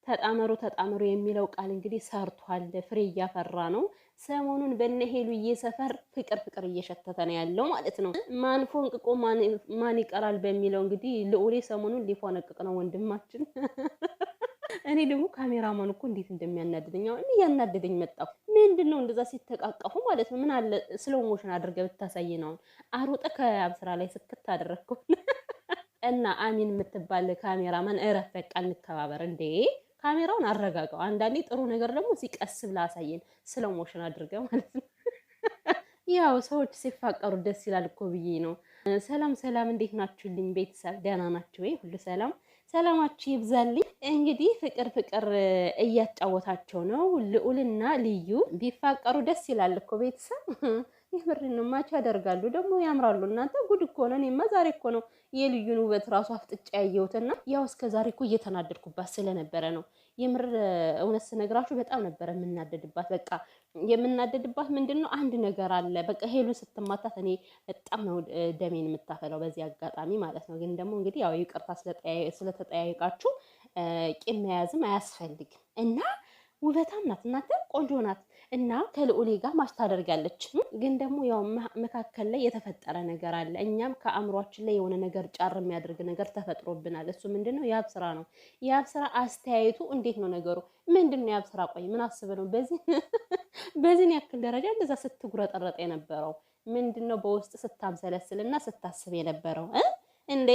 ተጣመሩ ተጣመሩ የሚለው ቃል እንግዲህ ሰርቷል፣ ፍሬ እያፈራ ነው። ሰሞኑን በነ ሄሉዬ ሰፈር ፍቅር ፍቅር እየሸተተ ነው ያለው ማለት ነው። ማን ፎንቅቆ ማን ይቀራል በሚለው እንግዲህ ልዑሌ ሰሞኑን ሊፎነቅቅ ነው ወንድማችን። እኔ ደግሞ ካሜራማን እኮ እንዴት እንደሚያናድደኝ አሁን እያናደደኝ መጣሁ። ምንድነው እንደዛ ሲተቃቀፉ ማለት ነው? ምን አለ ስሎው ሞሽን አድርገህ ብታሳይ ነው። አሮጠ ከአብስራ ላይ ስክት አደረግከው። እና አሚን የምትባል ካሜራማን እረፍ፣ በቃ እንከባበር እንዴ። ካሜራውን አረጋጋው። አንዳንዴ ጥሩ ነገር ደግሞ ሲቀስ ብላ አሳየን፣ ስሎው ሞሽን አድርገህ ማለት ነው። ያው ሰዎች ሲፋቀሩ ደስ ይላል እኮ ብዬ ነው። ሰላም ሰላም፣ እንዴት ናችሁልኝ ቤተሰብ? ደህና ናችሁ ወይ? ሁሉ ሰላም ሰላማችሁ ይብዛልኝ። እንግዲህ ፍቅር ፍቅር እያጫወታቸው ነው ልዑልና ልዩ። ቢፋቀሩ ደስ ይላል እኮ ቤተሰብ። የምሬን ነው። ማች ያደርጋሉ ደግሞ ያምራሉ። እናንተ ጉድ እኮ ነው። እኔማ ዛሬ እኮ ነው የልዩን ውበት ራሱ አፍጥጫ ያየሁትና ያው እስከ ዛሬ እኮ እየተናደድኩባት ስለነበረ ነው። የምር እውነት ስነግራችሁ በጣም ነበረ የምናደድባት። በቃ የምናደድባት ምንድነው አንድ ነገር አለ። በቃ ሄሉ ስትማታት እኔ በጣም ነው ደሜን የምታፈላው በዚህ አጋጣሚ ማለት ነው። ግን ደግሞ እንግዲህ ያው ይቅርታ ስለተጠያየቃችሁ ቂም መያዝም አያስፈልግም እና ውበታም ናት እናንተ፣ ቆንጆ ናት እና ከልዑሌ ጋር ማች ታደርጋለች። ግን ደግሞ ያው መካከል ላይ የተፈጠረ ነገር አለ። እኛም ከአእምሯችን ላይ የሆነ ነገር ጫር የሚያደርግ ነገር ተፈጥሮብናል። እሱ ምንድነው? የአብ ስራ ነው። የአብ ስራ አስተያየቱ እንዴት ነው ነገሩ? ምንድነው የአብ ስራ? ቆይ ምን አስበ ነው በዚህን ያክል ደረጃ እንደዛ ስትጉረጠረጥ የነበረው? ምንድነው በውስጥ ስታምሰለስልና ስታስብ የነበረው እንዴ?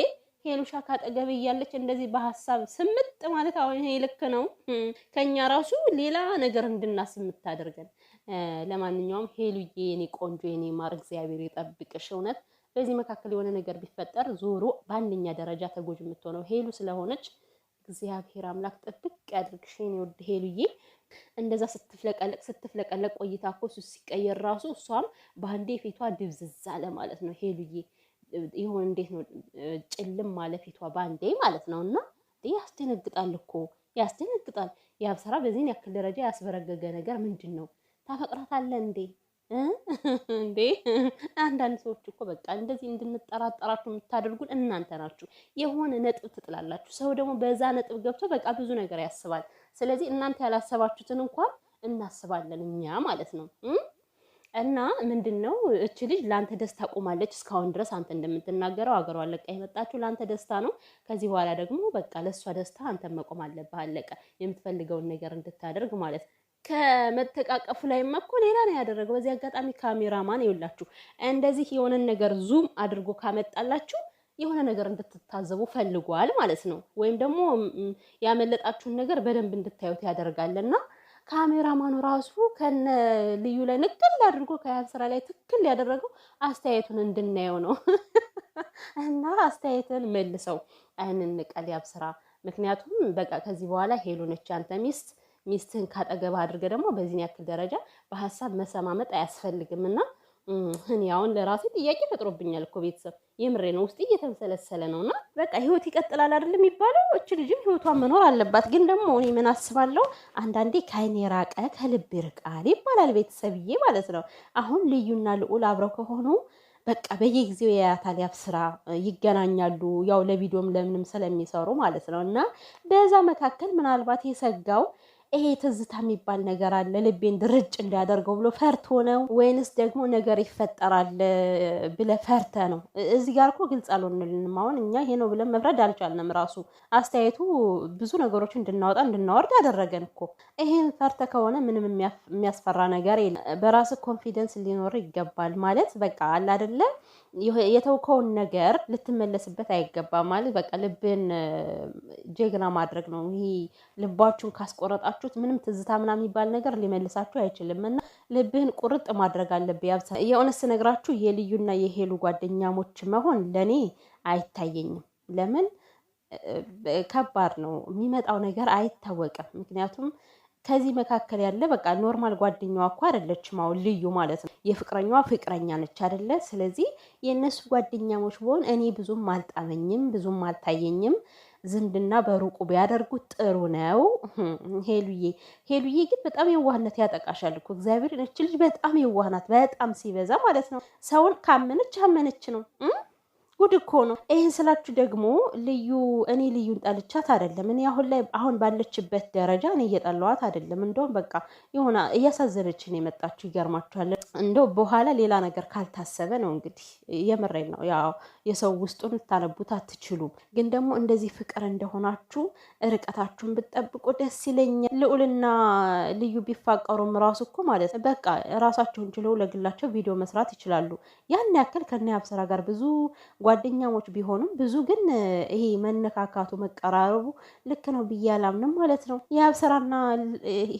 ሄሉሻ ካጠገብ እያለች እንደዚህ በሐሳብ ስምጥ ማለት አሁን ይሄ ልክ ነው? ከኛ ራሱ ሌላ ነገር እንድናስብ የምታደርገን። ለማንኛውም ሄሉዬ የኔ ቆንጆ የኔ ማር እግዚአብሔር ይጠብቅሽ። እውነት በዚህ መካከል የሆነ ነገር ቢፈጠር ዞሮ በአንደኛ ደረጃ ተጎጂ የምትሆነው ሄሉ ስለሆነች እግዚአብሔር አምላክ ጥብቅ ያድርግሽ የኔ ውድ ሄሉዬ። እንደዛ ስትፍለቀለቅ ቆይታ እኮ እሱ ሲቀየር ራሱ እሷም በአንዴ ፊቷ ድብዝዝ አለ ማለት ነው ሄሉዬ። ይሁን እንዴት ነው ጭልም ማለፊቷ ባንዴ ማለት ነው። እና ያስደነግጣል እኮ ያስደነግጣል። የአብ ስራ በዚህን ያክል ደረጃ ያስበረገገ ነገር ምንድን ነው? ታፈቅራታለህ እንዴ? እንዴ አንዳንድ ሰዎች እኮ በቃ እንደዚህ እንድንጠራጠራችሁ የምታደርጉን እናንተ ናችሁ። የሆነ ነጥብ ትጥላላችሁ። ሰው ደግሞ በዛ ነጥብ ገብቶ በቃ ብዙ ነገር ያስባል። ስለዚህ እናንተ ያላሰባችሁትን እንኳን እናስባለን እኛ ማለት ነው። እና ምንድነው እቺ ልጅ ላንተ ደስታ ቆማለች። እስካሁን ድረስ አንተ እንደምትናገረው አገሯን ለቃ የመጣችው ላንተ ደስታ ነው። ከዚህ በኋላ ደግሞ በቃ ለሷ ደስታ አንተ መቆም አለብህ። አለቀ። የምትፈልገውን ነገር እንድታደርግ ማለት ነው። ከመተቃቀፉ ላይማ እኮ ሌላ ነው ያደረገው። በዚህ አጋጣሚ ካሜራማን ይውላችሁ እንደዚህ የሆነን ነገር ዙም አድርጎ ካመጣላችሁ የሆነ ነገር እንድትታዘቡ ፈልጓል ማለት ነው። ወይም ደግሞ ያመለጣችሁን ነገር በደንብ እንድታዩት ያደርጋልና ካሜራማኑ ራሱ ከነ ልዩ ላይ ንቅል አድርጎ ከያብ ስራ ላይ ትክክል ያደረገው አስተያየቱን እንድናየው ነው። እና አስተያየትን መልሰው እንንቀል ያብ ስራ። ምክንያቱም በቃ ከዚህ በኋላ ሄሉ ነች አንተ ሚስትህን ካጠገባ አድርገህ ደግሞ በዚህን ያክል ደረጃ በሀሳብ መሰማመጥ አያስፈልግምና እኔ አሁን ለራሴ ጥያቄ ፈጥሮብኛል እኮ ቤተሰብ። የምሬ ነው፣ ውስጥ እየተንሰለሰለ ነውና በቃ ህይወት ይቀጥላል አይደል የሚባለው። እቺ ልጅም ህይወቷን መኖር አለባት። ግን ደግሞ እኔ ምን አስባለሁ አንዳንዴ ከአይን የራቀ ከልብ ይርቃል ይባላል ቤተሰብዬ ማለት ነው። አሁን ልዩና ልዑል አብረው ከሆኑ በቃ በየጊዜው ያያታል ያብ ስራ፣ ይገናኛሉ። ያው ለቪዲዮም ለምንም ስለሚሰሩ ማለት ነው። እና በዛ መካከል ምናልባት የሰጋው ይሄ ትዝታ የሚባል ነገር አለ ልቤን ድርጭ እንዲያደርገው ብሎ ፈርቶ ነው ወይንስ ደግሞ ነገር ይፈጠራል ብለህ ፈርተህ ነው? እዚህ ጋር እኮ ግልጽ አልሆነልንም። አሁን እኛ ይሄ ነው ብለን መፍረድ አልቻልንም። ራሱ አስተያየቱ ብዙ ነገሮችን እንድናወጣ እንድናወርድ ያደረገን እኮ። ይሄን ፈርተህ ከሆነ ምንም የሚያስፈራ ነገር የለም። በራስህ ኮንፊደንስ ሊኖር ይገባል ማለት በቃ አለ አይደለ? የተውከውን ነገር ልትመለስበት አይገባም ማለት በቃ ልብን ጀግና ማድረግ ነው። ይሄ ልባችሁን ካስቆረጣችሁ ምንም ትዝታ ምናምን የሚባል ነገር ሊመልሳችሁ አይችልም። እና ልብህን ቁርጥ ማድረግ አለብህ። ያብሳ የሆነስ ነግራችሁ የልዩና የሄሉ ጓደኛሞች መሆን ለኔ አይታየኝም። ለምን? ከባድ ነው የሚመጣው ነገር አይታወቅም። ምክንያቱም ከዚህ መካከል ያለ በቃ ኖርማል ጓደኛዋ እኮ አይደለችም። አሁን ልዩ ማለት ነው የፍቅረኛዋ ፍቅረኛ ነች አይደለ? ስለዚህ የእነሱ ጓደኛሞች ቢሆን እኔ ብዙም አልጣመኝም፣ ብዙም አልታየኝም። ዝምድና በሩቁ ቢያደርጉት ጥሩ ነው። ሄሉዬ ግን በጣም የዋህነት ያጠቃሻል እኮ እግዚአብሔር። ነች ልጅ በጣም የዋህናት፣ በጣም ሲበዛ ማለት ነው። ሰውን ካመነች አመነች ነው። ጉድ እኮ ነው። ይህን ስላችሁ ደግሞ እኔ ልዩን ጠልቻት አይደለም። እኔ አሁን ባለችበት ደረጃ እኔ እየጠላዋት አይደለም። እንደውም በቃ የሆነ እያሳዘነችን የመጣችሁ ይገርማችኋል። እንደው በኋላ ሌላ ነገር ካልታሰበ ነው እንግዲህ የምሬን ነው። ያው የሰው ውስጡን ልታነቡት አትችሉም። ግን ደግሞ እንደዚህ ፍቅር እንደሆናችሁ ርቀታችሁን ብትጠብቁ ደስ ይለኛል። ልዑልና ልዩ ቢፋቀሩም ራሱ እኮ ማለት በቃ ራሳቸውን ችለው ለግላቸው ቪዲዮ መስራት ይችላሉ። ያን ያክል ከነ አብስራ ጋር ብዙ ጓደኛሞች ቢሆኑም ብዙ ግን ይሄ መነካካቱ መቀራረቡ ልክ ነው ብዬ አላምንም ማለት ነው። የአብስራና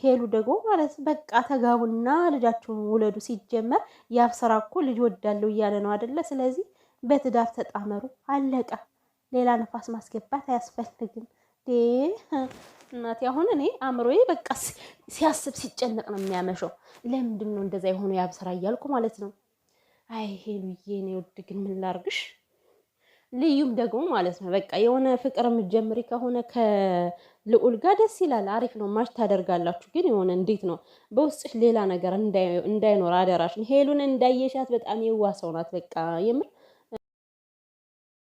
ሄሉ ደግሞ ማለት በቃ ተጋቡና ልጃቸውን ውለዱ። ሲጀመር የአብስራ እኮ ልጅ ወዳለው እያለ ነው አደለ? ስለዚህ በትዳር ተጣመሩ፣ አለቀ። ሌላ ነፋስ ማስገባት አያስፈልግም። እናቴ አሁን እኔ አእምሮዬ በቃ ሲያስብ ሲጨነቅ ነው የሚያመሸው። ለምንድን ነው እንደዛ የሆኑ የአብስራ እያልኩ ማለት ነው። አይ ሄሉዬ እኔ ውድ ግን ምን ላርግሽ? ልዩም ደግሞ ማለት ነው በቃ የሆነ ፍቅር የምትጀምሪ ከሆነ ከልዑል ጋር ደስ ይላል፣ አሪፍ ነው፣ ማች ታደርጋላችሁ። ግን የሆነ እንዴት ነው በውስጥሽ ሌላ ነገር እንዳይኖር አደራሽን። ሄሉን እንዳየሻት በጣም የዋህ ሰው ናት። በቃ የምር